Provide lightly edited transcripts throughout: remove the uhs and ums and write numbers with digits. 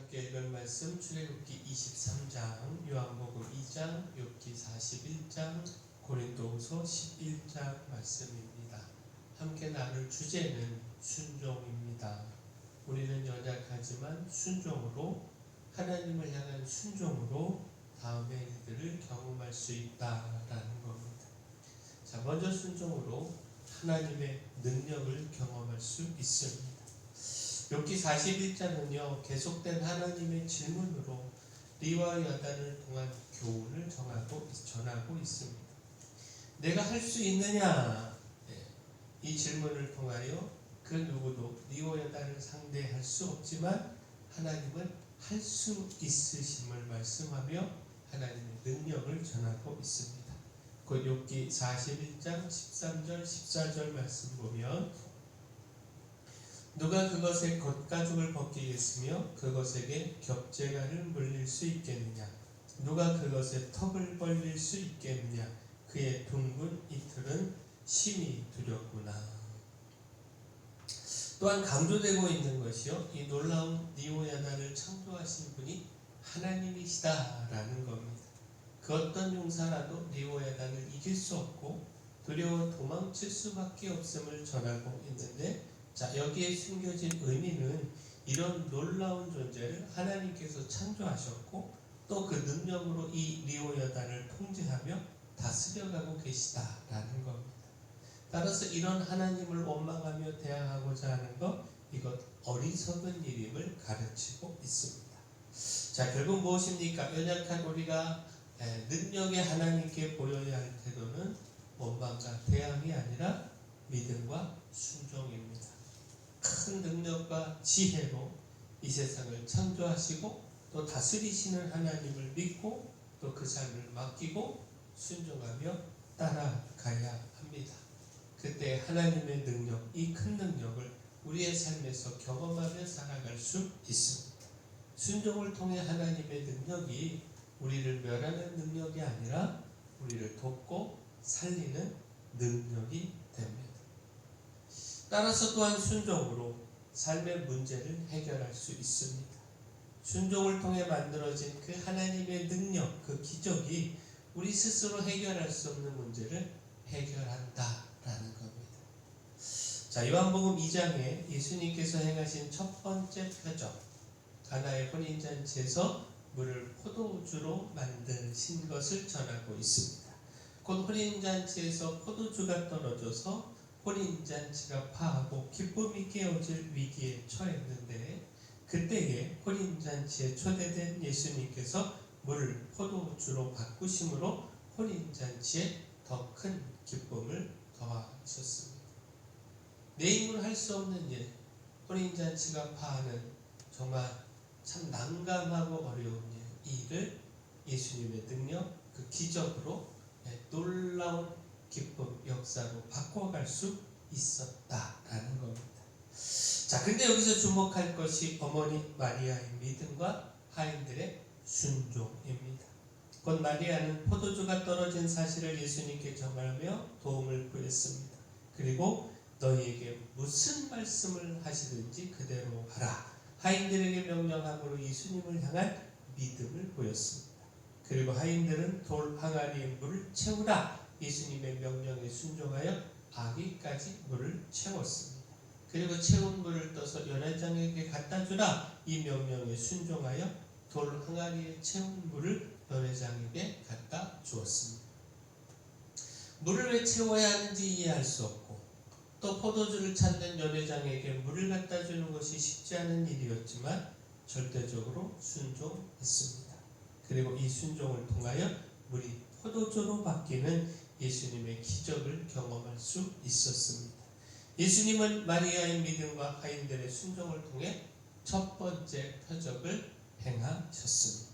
함께 읽은 말씀 출애굽기 23장, 요한복음 2장, 욥기 41장, 고린도후서 11장 말씀입니다. 함께 나눌 주제는 순종입니다. 우리는 연약하지만 순종으로, 하나님을 향한 순종으로 다음의 일들을 경험할 수 있다라는 겁니다. 자, 먼저 순종으로 하나님의 능력을 경험할 수 있습니다. 욥기 41장은요, 계속된 하나님의 질문으로 리와 야단을 통한 교훈을 전하고 있습니다. 내가 할 수 있느냐? 이 질문을 통하여 그 누구도 리와 야단을 상대할 수 없지만 하나님은 할 수 있으심을 말씀하며 하나님의 능력을 전하고 있습니다. 그 욥기 41장 13절 14절 말씀 보면, 누가 그것의 겉가죽을 벗기겠으며 그것에게 겹재간을 물릴 수 있겠느냐? 누가 그것의 턱을 벌릴 수 있겠느냐? 그의 둥근 이틀은 심히 두렵구나. 또한 강조되고 있는 것이요, 이 놀라운 리오야단을 창조하신 분이 하나님이시다라는 겁니다. 그 어떤 용사라도 리오야단을 이길 수 없고 두려워 도망칠 수밖에 없음을 전하고 있는데, 자, 여기에 숨겨진 의미는 이런 놀라운 존재를 하나님께서 창조하셨고 또 그 능력으로 이 리오야단을 통제하며 다스려가고 계시다라는 겁니다. 따라서 이런 하나님을 원망하며 대항하고자 하는 것, 이것 어리석은 일임을 가르치고 있습니다. 자, 결국 무엇입니까? 연약한 우리가 능력의 하나님께 보여야 할 태도는 원망과 대항이 아니라 믿음과 순종입니다. 큰 능력과 지혜로 이 세상을 창조하시고 또 다스리시는 하나님을 믿고 또 그 삶을 맡기고 순종하며 따라가야 합니다. 그때 하나님의 능력, 이 큰 능력을 우리의 삶에서 경험하며 살아갈 수 있습니다. 순종을 통해 하나님의 능력이 우리를 멸하는 능력이 아니라 우리를 돕고 살리는 능력이 됩니다. 따라서 또한 순종으로 삶의 문제를 해결할 수 있습니다. 순종을 통해 만들어진 그 하나님의 능력, 그 기적이 우리 스스로 해결할 수 없는 문제를 해결한다라는 겁니다. 자, 요한복음 2장에 예수님께서 행하신 첫 번째 표적, 가나의 혼인잔치에서 물을 포도주로 만드신 것을 전하고 있습니다. 곧 혼인잔치에서 포도주가 떨어져서 혼인잔치가 파하고 기쁨이 깨어질 위기에 처했는데, 그때에 혼인잔치에 초대된 예수님께서 물을 포도주로 바꾸심으로 혼인잔치에 더 큰 기쁨을 더하셨습니다. 내 힘으로 할 수 없는 일, 혼인잔치가 파하는 정말 참 난감하고 어려운 일, 이를 예수님의 능력, 그 기적으로 놀라운 기쁨, 역사로 바꿔갈 수 있었다라는 겁니다. 자, 근데 여기서 주목할 것이 어머니 마리아의 믿음과 하인들의 순종입니다. 곧 마리아는 포도주가 떨어진 사실을 예수님께 전하며 도움을 구했습니다. 그리고 너희에게 무슨 말씀을 하시든지 그대로 하라. 하인들에게 명령함으로 예수님을 향한 믿음을 보였습니다. 그리고 하인들은 돌 항아리에 물을 채우라. 예수님의 명령에 순종하여 아기까지 물을 채웠습니다. 그리고 채운 물을 떠서 연회장에게 갖다 주라. 이 명령에 순종하여 돌 항아리에 채운 물을 연회장에게 갖다 주었습니다. 물을 왜 채워야 하는지 이해할 수 없고 또 포도주를 찾는 연회장에게 물을 갖다 주는 것이 쉽지 않은 일이었지만 절대적으로 순종했습니다. 그리고 이 순종을 통하여 물이 포도주로 바뀌는 예수님의 기적을 경험할 수 있었습니다. 예수님은 마리아의 믿음과 하인들의 순종을 통해 첫 번째 표적을 행하셨습니다.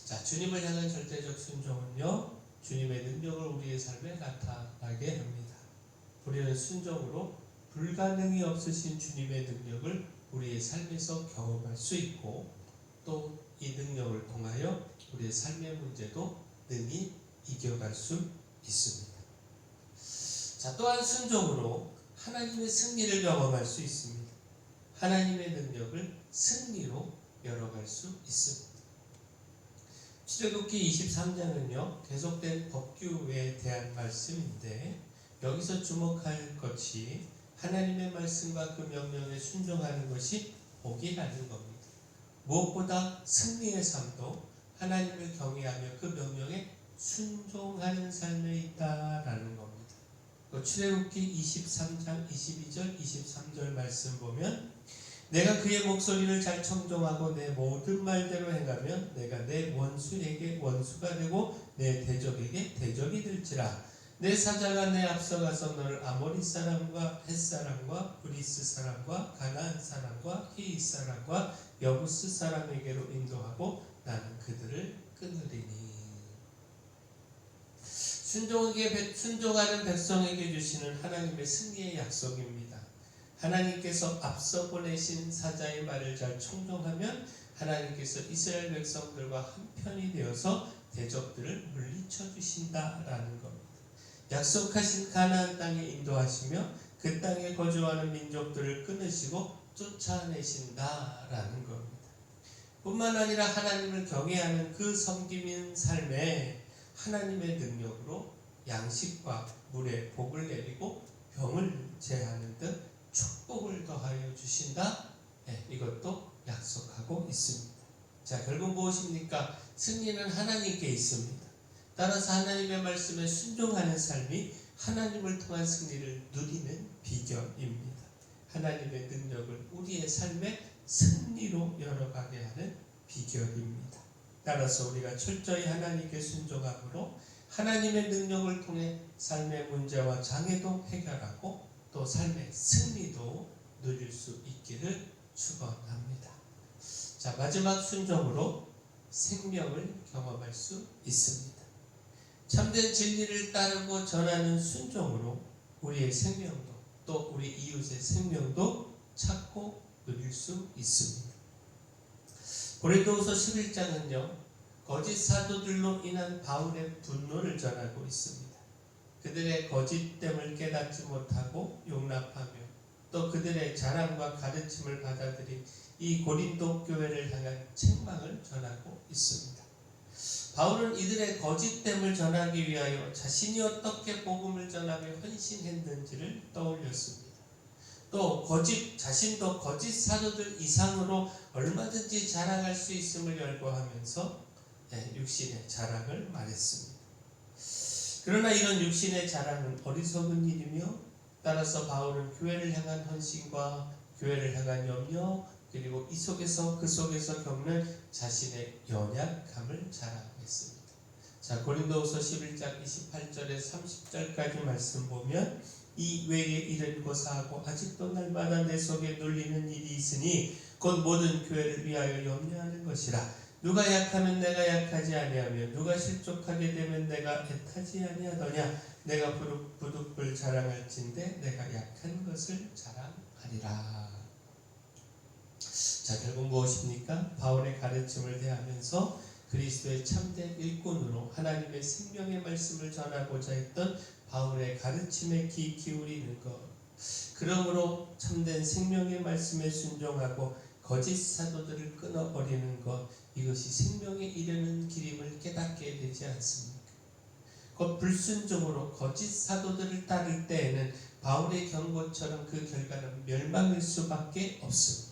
자, 주님을 향한 절대적 순종은요, 주님의 능력을 우리의 삶에 나타나게 합니다. 우리는 순종으로 불가능이 없으신 주님의 능력을 우리의 삶에서 경험할 수 있고 또 이 능력을 통하여 우리의 삶의 문제도 능히 이겨갈 수 있습니다. 자, 또한 순종으로 하나님의 승리를 경험할 수 있습니다. 하나님의 능력을 승리로 열어갈 수 있습니다. 출애굽기 23장은요 계속된 법규에 대한 말씀인데, 여기서 주목할 것이 하나님의 말씀과 그 명령에 순종하는 것이 복이라는 겁니다. 무엇보다 승리의 삶도 하나님을 경외하며 그 명령에 순종하는 삶에 있다라는 겁니다. 출애굽기 23장 22절 23절 말씀 보면, 내가 그의 목소리를 잘 청종하고 내 모든 말대로 행하면 내가 내 원수에게 원수가 되고 내 대적에게 대적이 될지라. 내 사자가 내 앞서가서 너를 아모리 사람과 헷 사람과 브리스 사람과 가나안 사람과 히윗 사람과 여부스 사람에게로 인도하고 나는 그들을 끊으리니. 순종하는 백성에게 주시는 하나님의 승리의 약속입니다. 하나님께서 앞서 보내신 사자의 말을 잘 청종하면 하나님께서 이스라엘 백성들과 한편이 되어서 대적들을 물리쳐 주신다라는 겁니다. 약속하신 가나안 땅에 인도하시며 그 땅에 거주하는 민족들을 끊으시고 쫓아내신다라는 겁니다. 뿐만 아니라 하나님을 경외하는 그 섬기는 삶에 하나님의 능력으로 양식과 물에 복을 내리고 병을 제하는 듯 축복을 더하여 주신다. 이것도 약속하고 있습니다. 자, 결국 무엇입니까? 승리는 하나님께 있습니다. 따라서 하나님의 말씀에 순종하는 삶이 하나님을 통한 승리를 누리는 비결입니다. 하나님의 능력을 우리의 삶의 승리로 열어가게 하는 비결입니다. 따라서 우리가 철저히 하나님께 순종함으로 하나님의 능력을 통해 삶의 문제와 장애도 해결하고 또 삶의 승리도 누릴 수 있기를 축원합니다. 자, 마지막 순종으로 생명을 경험할 수 있습니다. 참된 진리를 따르고 전하는 순종으로 우리의 생명도 또 우리 이웃의 생명도 찾고 누릴 수 있습니다. 고린도후서 11장은요 거짓 사도들로 인한 바울의 분노를 전하고 있습니다. 그들의 거짓됨을 깨닫지 못하고 용납하며 또 그들의 자랑과 가르침을 받아들인 이 고린도 교회를 향한 책망을 전하고 있습니다. 바울은 이들의 거짓됨을 전하기 위하여 자신이 어떻게 복음을 전하며 헌신했는지를 떠올렸습니다. 또 자신도 거짓 사도들 이상으로 얼마든지 자랑할 수 있음을 열거하면서 육신의 자랑을 말했습니다. 그러나 이런 육신의 자랑은 어리석은 일이며, 따라서 바울은 교회를 향한 헌신과 교회를 향한 염려, 그리고 그 속에서 겪는 자신의 연약함을 자랑했습니다. 자, 고린도후서 11장 28절에 30절까지 말씀 보면, 이 외에 일은 고사하고 아직도 날마다 내 속에 눌리는 일이 있으니 곧 모든 교회를 위하여 염려하는 것이라. 누가 약하면 내가 약하지 아니하며 누가 실족하게 되면 내가 애타지 아니하더냐. 내가 부득불 자랑할진대 내가 약한 것을 자랑하리라. 자, 결국 무엇입니까? 바울의 가르침을 대하면서 그리스도의 참된 일꾼으로 하나님의 생명의 말씀을 전하고자 했던 바울의 가르침에 귀 기울이는 것, 그러므로 참된 생명의 말씀에 순종하고 거짓 사도들을 끊어버리는 것, 이것이 생명에 이르는 길임을 깨닫게 되지 않습니까? 곧 불순종으로 거짓 사도들을 따를 때에는 바울의 경고처럼 그 결과는 멸망일 수밖에 없습니다.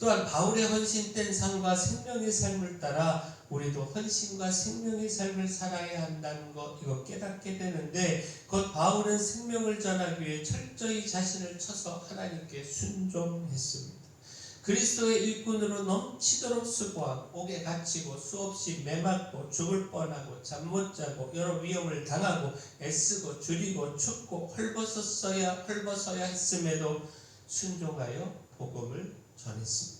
또한 바울의 헌신된 삶과 생명의 삶을 따라 우리도 헌신과 생명의 삶을 살아야 한다는 것, 이거 깨닫게 되는데, 곧 바울은 생명을 전하기 위해 철저히 자신을 쳐서 하나님께 순종했습니다. 그리스도의 일꾼으로 넘치도록 수고하고 옥에 갇히고 수없이 매맞고 죽을 뻔하고 잠 못 자고 여러 위험을 당하고 애쓰고 줄이고 춥고 헐벗어야 했음에도 순종하여 복음을 전했습니다.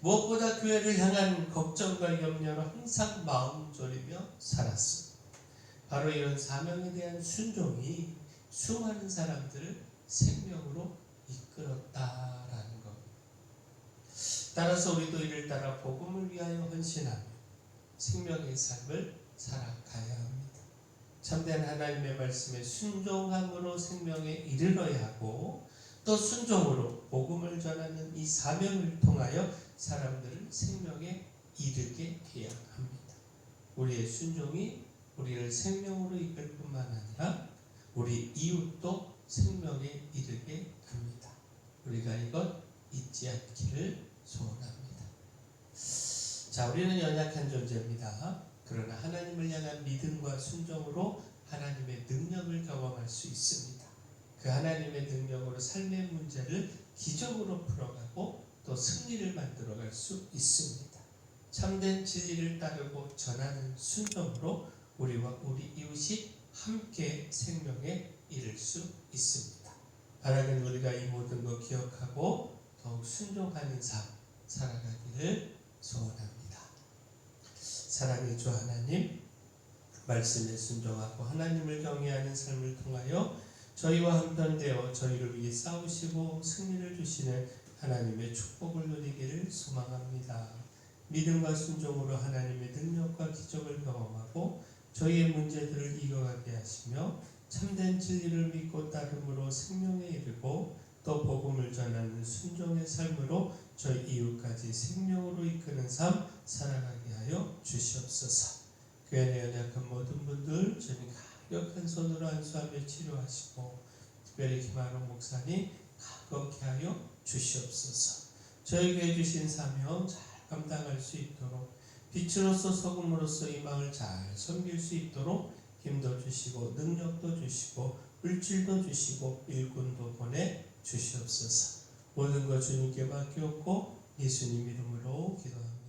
무엇보다 교회를 향한 걱정과 염려로 항상 마음 졸이며 살았습니다. 바로 이런 사명에 대한 순종이 수많은 사람들을 생명으로 이끌었다라는 것. 따라서 우리도 이를 따라 복음을 위하여 헌신하며 생명의 삶을 살아가야 합니다. 참된 하나님의 말씀에 순종함으로 생명에 이르러야 하고, 또 순종으로 복음을 전하는 이 사명을 통하여 사람들을 생명에 이르게 해야 합니다. 우리의 순종이 우리를 생명으로 이끌 뿐만 아니라 우리 이웃도 생명에 이르게 합니다. 우리가 이것 잊지 않기를 소원합니다. 자, 우리는 연약한 존재입니다. 그러나 하나님을 향한 믿음과 순종으로 하나님의 능력을 경험할 수 있습니다. 그 하나님의 능력으로 삶의 문제를 기적으로 풀어가고 또 승리를 만들어갈 수 있습니다. 참된 진리를 따르고 전하는 순종으로 우리와 우리 이웃이 함께 생명에 이를 수 있습니다. 바라긴 우리가 이 모든 것 기억하고 더욱 순종하는 삶 살아가기를 소원합니다. 사랑의 주 하나님, 말씀에 순종하고 하나님을 경외하는 삶을 통하여 저희와 한편되어 저희를 위해 싸우시고 승리를 주시는 하나님의 축복을 누리기를 소망합니다. 믿음과 순종으로 하나님의 능력과 기적을 경험하고 저희의 문제들을 이겨가게 하시며 참된 진리를 믿고 따름으로 생명에 이르고 또 복음을 전하는 순종의 삶으로 저희 이웃까지 생명으로 이끄는 삶 살아가게 하여 주시옵소서. 교회 내 연약한 모든 분들 주님 강력한 손으로 안수하며 치료하시고 특별히 김한홍 목사님 강건케 하여 주시옵소서. 저에게 주신 사명 잘 감당할 수 있도록 빛으로서 소금으로서 이 마을 잘 섬길 수 있도록 힘도 주시고 능력도 주시고 물질도 주시고 일꾼도 보내 주시옵소서. 모든 것 주님께 맡겼고 예수님 이름으로 기도합니다.